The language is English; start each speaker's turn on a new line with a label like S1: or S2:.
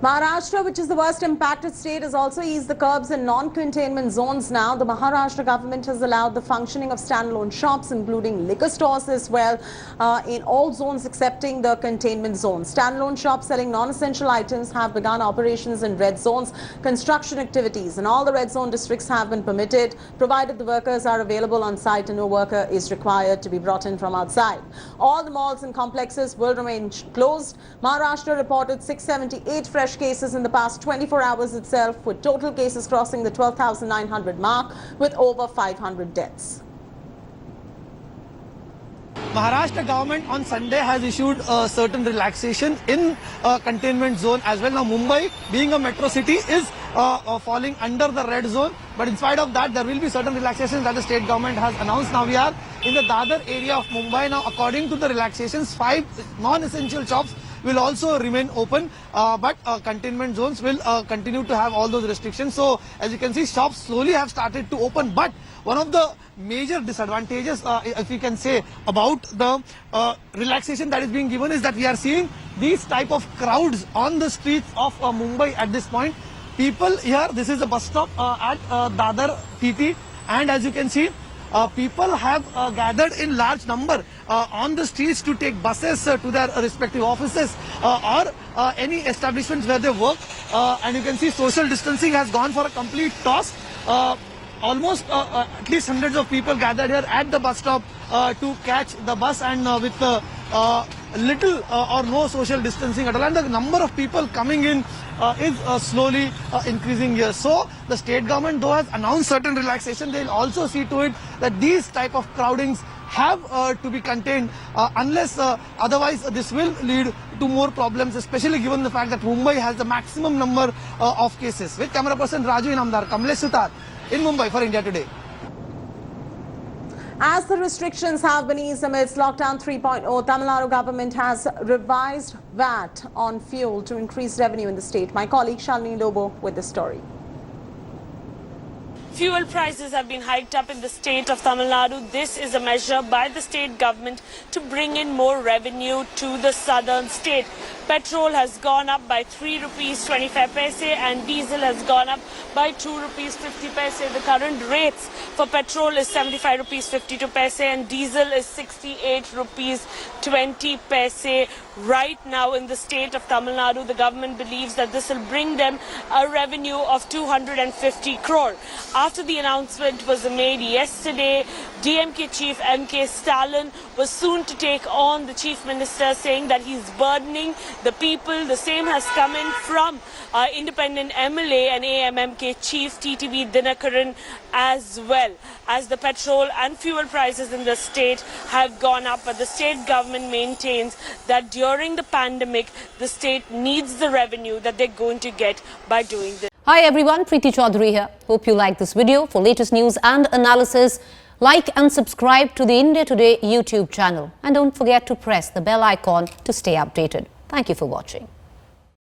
S1: Maharashtra, which is the worst impacted state, has also eased the curbs in non-containment zones now. The Maharashtra government has allowed the functioning of standalone shops, including liquor stores as well, in all zones excepting the containment zones. Standalone shops selling non-essential items have begun operations in red zones. Construction activities in all the red zone districts have been permitted, provided the workers are available on site and no worker is required to be brought in from outside. All the malls and complexes will remain closed. Maharashtra reported 678 fresh cases in the past 24 hours itself, with total cases crossing the 12,900 mark with over 500 deaths.
S2: Maharashtra government on Sunday has issued a certain relaxation in containment zone as well. Now Mumbai, being a metro city, is falling under the red zone, but in spite of that there will be certain relaxations that the state government has announced. Now we are in the Dadar area of Mumbai. Now according to the relaxations, 5 non-essential shops will also remain open, but containment zones will continue to have all those restrictions. So as you can see, shops slowly have started to open, but one of the major disadvantages, if you can say, about the relaxation that is being given is that we are seeing these type of crowds on the streets of Mumbai at this point. People here, this is a bus stop at Dadar TT, and as you can see, people have gathered in large number on the streets to take buses to their respective offices or any establishments where they work, and you can see social distancing has gone for a complete toss. Almost at least hundreds of people gathered here at the bus stop to catch the bus, and with little or no social distancing at all, and the number of people coming in is slowly increasing here. So the state government, though, has announced certain relaxation, they will also see to it that these type of crowdings have to be contained, unless otherwise this will lead to more problems, especially given the fact that Mumbai has the maximum number of cases. With camera person Raju Inamdar, Kamlesh Sutar in Mumbai for India Today.
S1: As the restrictions have been eased amidst lockdown 3.0, Tamil Nadu government has revised VAT on fuel to increase revenue in the state. My colleague Shalini Lobo with the story.
S3: Fuel prices have been hiked up in the state of Tamil Nadu. This is a measure by the state government to bring in more revenue to the southern state. Petrol has gone up by 3 rupees 25 paise and diesel has gone up by 2 rupees 50 paise. The current rates for petrol is 75 rupees 52 paise and diesel is 68 rupees 20 paise. Right now in the state of Tamil Nadu, the government believes that this will bring them a revenue of 250 crore. After the announcement was made yesterday, DMK chief M.K. Stalin was soon to take on the chief minister, saying that he's burdening the people. The same has come in from independent MLA and AMMK chief TTV Dinakaran as well, as the petrol and fuel prices in the state have gone up. But the state government maintains that during the pandemic, the state needs the revenue that they're going to get by doing this.
S4: Hi everyone, Preeti Chaudhary here. Hope you like this video. For latest news and analysis, like and subscribe to the India Today YouTube channel. And don't forget to press the bell icon to stay updated. Thank you for watching.